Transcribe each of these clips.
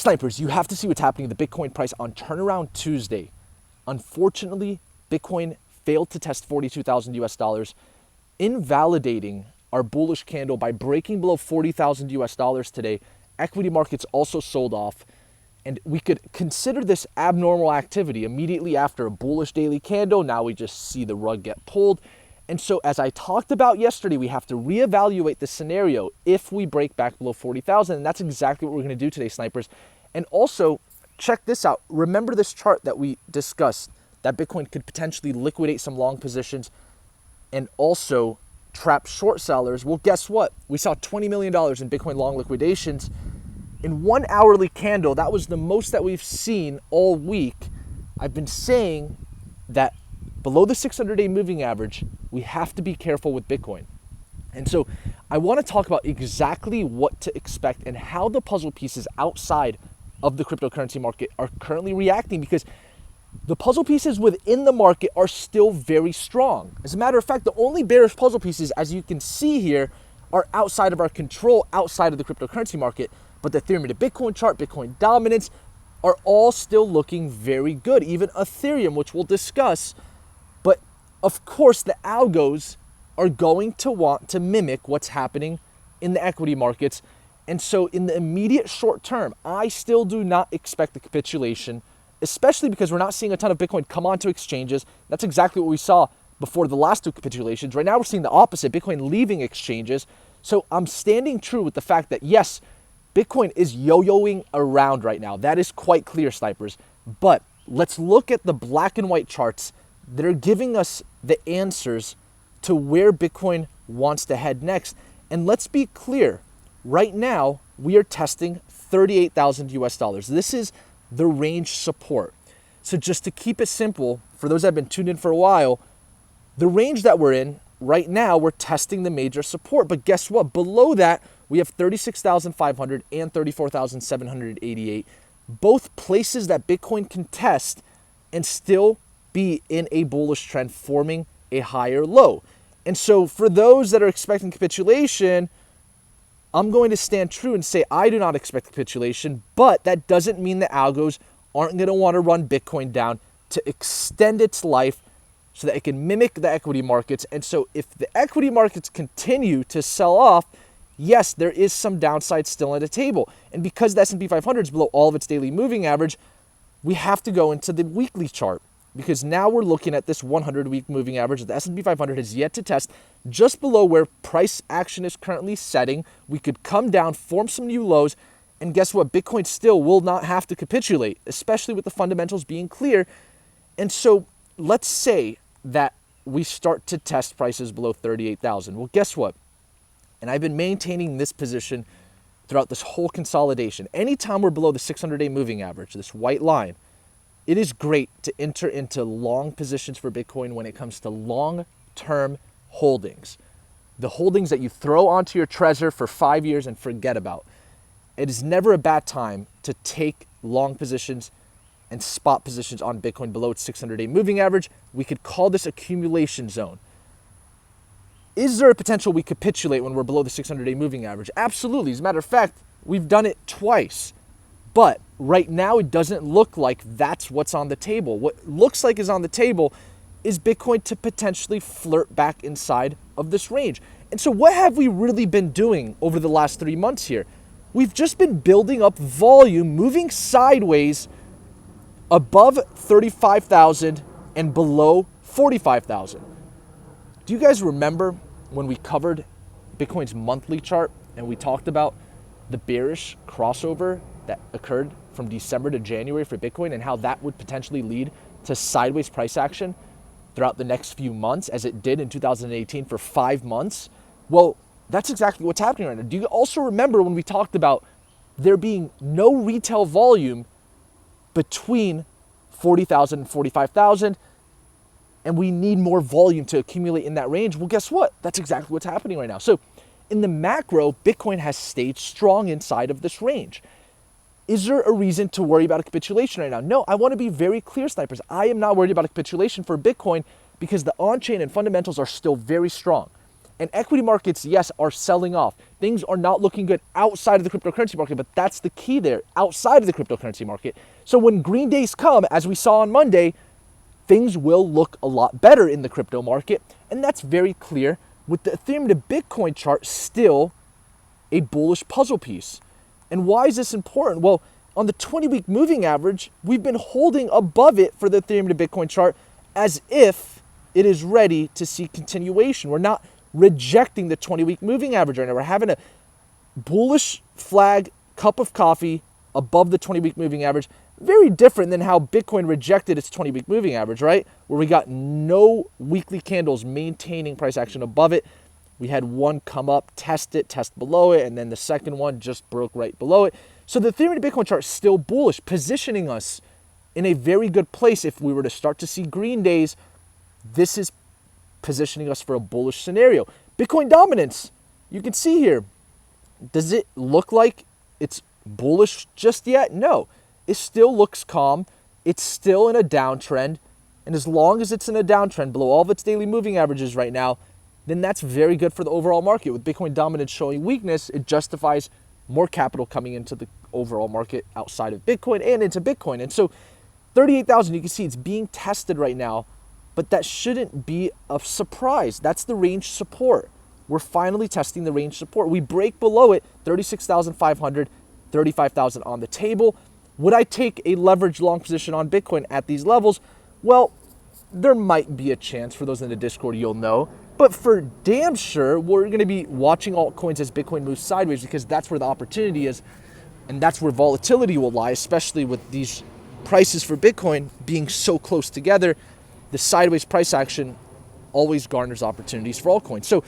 Snipers, you have to see what's happening to the Bitcoin price on turnaround Tuesday. Unfortunately, Bitcoin failed to test 42,000 US dollars, invalidating our bullish candle by breaking below 40,000 US dollars today. Equity markets also sold off, and we could consider this abnormal activity immediately after a bullish daily candle. Now we just see the rug get pulled. And so as I talked about yesterday, we have to reevaluate the scenario if we break back below 40,000. And that's exactly what we're going to do today, snipers. And also, check this out. Remember this chart that we discussed, that Bitcoin could potentially liquidate some long positions and also trap short sellers. Well, guess what? We saw $20 million in Bitcoin long liquidations. In 1 hourly candle, that was the most that we've seen all week. I've been saying that below the 600-day moving average, we have to be careful with Bitcoin. And so I want to talk about exactly what to expect and how the puzzle pieces outside of the cryptocurrency market are currently reacting, because the puzzle pieces within the market are still very strong. As a matter of fact, the only bearish puzzle pieces, as you can see here, are outside of our control, outside of the cryptocurrency market. But the Ethereum to Bitcoin chart, Bitcoin dominance, are all still looking very good. Even Ethereum, which we'll discuss. But of course, the algos are going to want to mimic what's happening in the equity markets. And so in the immediate short term, I still do not expect the capitulation, especially because we're not seeing a ton of Bitcoin come onto exchanges. That's exactly what we saw before the last two capitulations. Right now, we're seeing the opposite, Bitcoin leaving exchanges. So I'm standing true with the fact that, yes, Bitcoin is yo-yoing around right now. That is quite clear, snipers. But let's look at the black and white charts that are giving us the answers to where Bitcoin wants to head next. And let's be clear, right now, we are testing 38,000 US dollars. This is the range support. So just to keep it simple, for those that have been tuned in for a while, the range that we're in right now, we're testing the major support. But guess what? Below that, we have 36,500 and 34,788, both places that Bitcoin can test and still be in a bullish trend, forming a higher low. And so for those that are expecting capitulation, I'm going to stand true and say I do not expect capitulation, but that doesn't mean the algos aren't going to want to run Bitcoin down to extend its life so that it can mimic the equity markets. And so if the equity markets continue to sell off, yes, there is some downside still on the table. And because the S&P 500 is below all of its daily moving average, we have to go into the weekly chart, because now we're looking at this 100-week moving average that the S&P 500 has yet to test, just below where price action is currently setting. We could come down, form some new lows, and guess what? Bitcoin still will not have to capitulate, especially with the fundamentals being clear. And so let's say that we start to test prices below 38,000. Well, guess what? And I've been maintaining this position throughout this whole consolidation. Anytime we're below the 600-day moving average, this white line, it is great to enter into long positions for Bitcoin when it comes to long-term holdings. The holdings that you throw onto your treasure for 5 years and forget about. It is never a bad time to take long positions and spot positions on Bitcoin below its 600-day moving average. We could call this accumulation zone. Is there a potential we capitulate when we're below the 600-day moving average? Absolutely. As a matter of fact, we've done it twice. But right now, it doesn't look like that's what's on the table. What looks like is on the table is Bitcoin to potentially flirt back inside of this range. And so what have we really been doing over the last 3 months here? We've just been building up volume, moving sideways above 35,000 and below 45,000. Do you guys remember when we covered Bitcoin's monthly chart and we talked about the bearish crossover that occurred from December to January for Bitcoin and how that would potentially lead to sideways price action throughout the next few months, as it did in 2018 for 5 months? Well, that's exactly what's happening right now. Do you also remember when we talked about there being no retail volume between 40,000 and 45,000, and we need more volume to accumulate in that range? Well, guess what? That's exactly what's happening right now. So in the macro, Bitcoin has stayed strong inside of this range. Is there a reason to worry about a capitulation right now? No, I want to be very clear, snipers. I am not worried about a capitulation for Bitcoin because the on-chain and fundamentals are still very strong. And equity markets, yes, are selling off. Things are not looking good outside of the cryptocurrency market, but that's the key there, outside of the cryptocurrency market. So when green days come, as we saw on Monday, things will look a lot better in the crypto market. And that's very clear with the Ethereum to Bitcoin chart still a bullish puzzle piece. And why is this important? Well, on the 20-week moving average, we've been holding above it for the Ethereum to Bitcoin chart as if it is ready to see continuation. We're not rejecting the 20-week moving average right now. We're having a bullish flag cup of coffee above the 20-week moving average. Very different than how Bitcoin rejected its 20-week moving average, right? Where we got no weekly candles maintaining price action above it. We had one come up, test below it, and then the second one just broke right below it. So the Ethereum to Bitcoin chart is still bullish, positioning us in a very good place. If we were to start to see green days, this is positioning us for a bullish scenario. Bitcoin dominance, you can see here. Does it look like it's bullish just yet? No. It still looks calm. It's still in a downtrend. And as long as it's in a downtrend below all of its daily moving averages right now, then that's very good for the overall market. With Bitcoin dominance showing weakness, it justifies more capital coming into the overall market outside of Bitcoin and into Bitcoin. And so 38,000, you can see it's being tested right now, but that shouldn't be a surprise. That's the range support. We're finally testing the range support. We break below it, 36,500, 35,000 on the table. Would I take a leveraged long position on Bitcoin at these levels? Well, there might be a chance. For those in the Discord, you'll know. But for damn sure, we're going to be watching altcoins as Bitcoin moves sideways, because that's where the opportunity is, and that's where volatility will lie, especially with these prices for Bitcoin being so close together. The sideways price action always garners opportunities for altcoins. So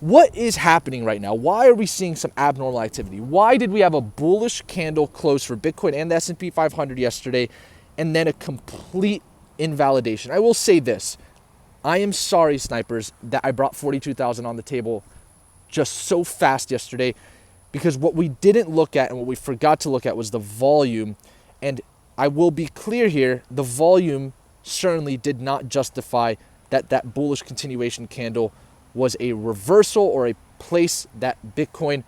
what is happening right now? Why are we seeing some abnormal activity? Why did we have a bullish candle close for Bitcoin and the S&P 500 yesterday, and then a complete invalidation? I will say this. I am sorry, snipers, that I brought 42,000 on the table just so fast yesterday, because what we didn't look at and what we forgot to look at was the volume. And I will be clear here, the volume certainly did not justify that bullish continuation candle was a reversal or a place that Bitcoin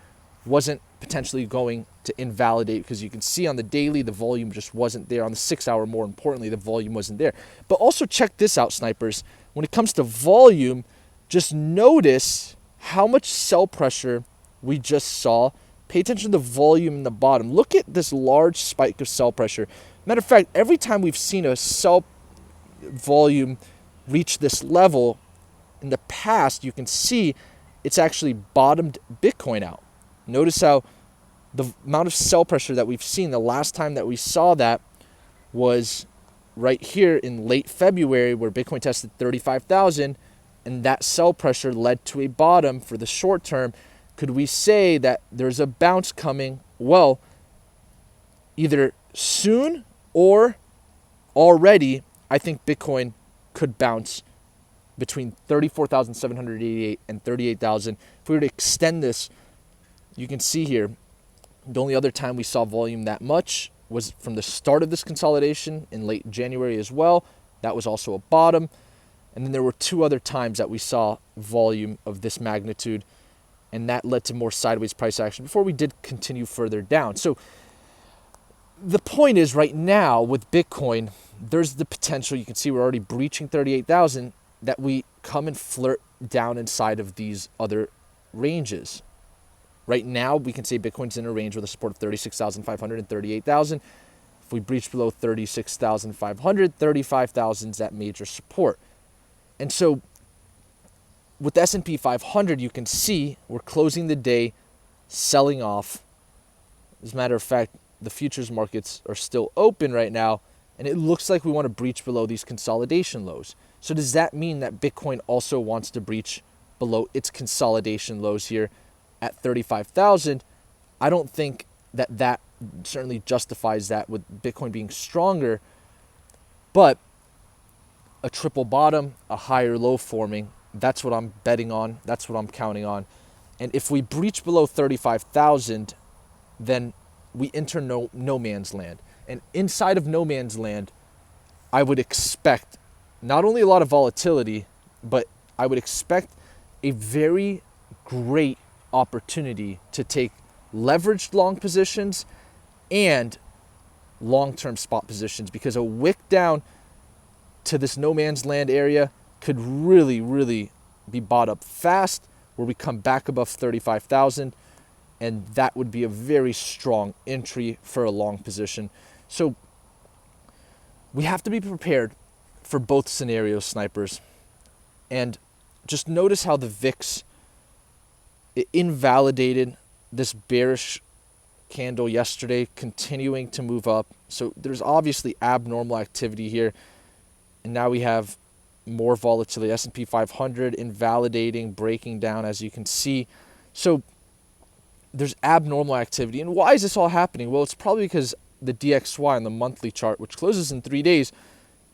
wasn't potentially going to invalidate, because you can see on the daily, the volume just wasn't there. On the 6 hour, more importantly, the volume wasn't there. But also check this out, snipers. When it comes to volume, just notice how much sell pressure we just saw. Pay attention to the volume in the bottom. Look at this large spike of sell pressure. Matter of fact, every time we've seen a sell volume reach this level in the past, you can see it's actually bottomed Bitcoin out. Notice how the amount of sell pressure that we've seen, the last time that we saw that was right here in late February, where Bitcoin tested 35,000, and that sell pressure led to a bottom for the short term. Could we say that there's a bounce coming? Well, either soon or already, I think Bitcoin could bounce between 34,788 and 38,000. If we were to extend this, you can see here, the only other time we saw volume that much was from the start of this consolidation in late January as well. That was also a bottom. And then there were two other times that we saw volume of this magnitude, and that led to more sideways price action before we did continue further down. So the point is, right now with Bitcoin, there's the potential, you can see we're already breaching 38,000, that we come and flirt down inside of these other ranges. Right now, we can say Bitcoin's in a range with a support of 36,500 and 38,000. If we breach below 36,500, 35,000 is that major support. And so with the S&P 500, you can see we're closing the day selling off. As a matter of fact, the futures markets are still open right now, and it looks like we want to breach below these consolidation lows. So does that mean that Bitcoin also wants to breach below its consolidation lows here at 35,000? I don't think that certainly justifies that, with Bitcoin being stronger, but a triple bottom, a higher low forming, that's what I'm betting on. That's what I'm counting on. And if we breach below 35,000, then we enter no man's land. And inside of no man's land, I would expect not only a lot of volatility, but I would expect a very great opportunity to take leveraged long positions and long-term spot positions, because a wick down to this no man's land area could really, really be bought up fast, where we come back above 35,000, and that would be a very strong entry for a long position. So we have to be prepared for both scenarios, snipers. And just notice how the VIX, it invalidated this bearish candle yesterday, continuing to move up. So there's obviously abnormal activity here. And now we have more volatility. S&P 500 invalidating, breaking down, as you can see. So there's abnormal activity. And why is this all happening? Well, it's probably because the DXY on the monthly chart, which closes in 3 days,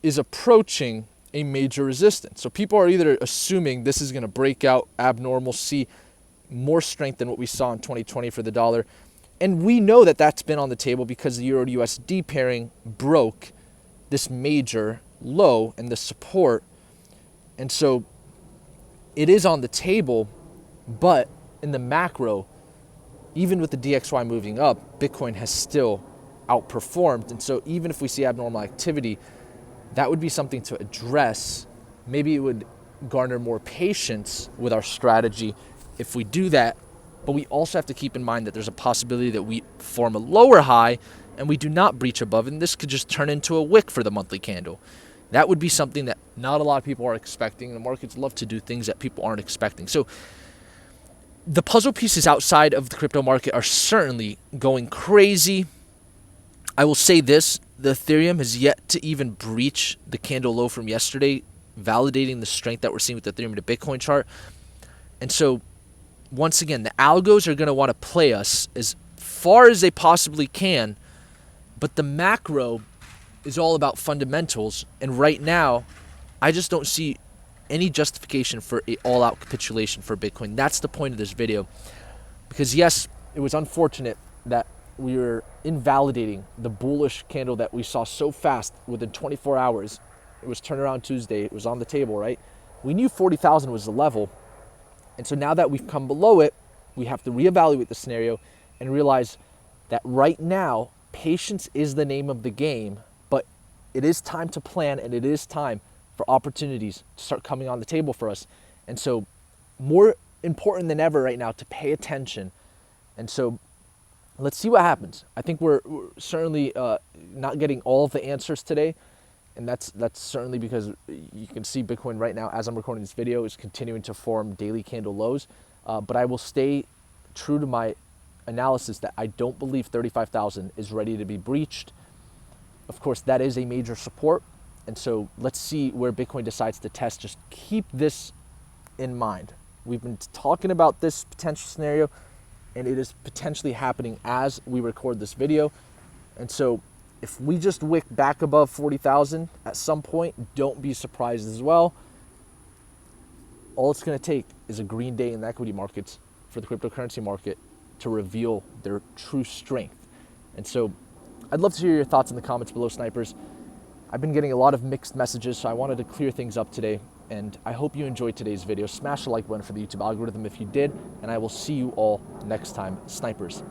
is approaching a major resistance. So people are either assuming this is going to break out abnormal, see more strength than what we saw in 2020 for the dollar. And we know that that's been on the table because the Euro to USD pairing broke this major low and the support. And so it is on the table, but in the macro, even with the DXY moving up, Bitcoin has still outperformed. And so even if we see abnormal activity, that would be something to address. Maybe it would garner more patience with our strategy if we do that. But we also have to keep in mind that there's a possibility that we form a lower high and we do not breach above, and this could just turn into a wick for the monthly candle. That would be something that not a lot of people are expecting. The markets love to do things that people aren't expecting. So the puzzle pieces outside of the crypto market are certainly going crazy. I will say this, the Ethereum has yet to even breach the candle low from yesterday, validating the strength that we're seeing with the Ethereum to Bitcoin chart. And so once again, the algos are going to want to play us as far as they possibly can, but the macro is all about fundamentals. And right now, I just don't see any justification for an all-out capitulation for Bitcoin. That's the point of this video. Because yes, it was unfortunate that we were invalidating the bullish candle that we saw so fast within 24 hours. It was turnaround Tuesday. It was on the table, right? We knew 40,000 was the level. And so now that we've come below it, we have to reevaluate the scenario and realize that right now, patience is the name of the game, but it is time to plan, and it is time for opportunities to start coming on the table for us. And so more important than ever right now to pay attention. And so let's see what happens. I think we're certainly not getting all of the answers today. And that's certainly because you can see Bitcoin right now, as I'm recording this video, is continuing to form daily candle lows. But I will stay true to my analysis that I don't believe 35,000 is ready to be breached. Of course, that is a major support. And so let's see where Bitcoin decides to test. Just keep this in mind. We've been talking about this potential scenario, and it is potentially happening as we record this video. And so if we just wick back above 40,000 at some point, don't be surprised as well. All it's going to take is a green day in the equity markets for the cryptocurrency market to reveal their true strength. And so I'd love to hear your thoughts in the comments below, snipers. I've been getting a lot of mixed messages, so I wanted to clear things up today. And I hope you enjoyed today's video. Smash the like button for the YouTube algorithm if you did, and I will see you all next time, snipers.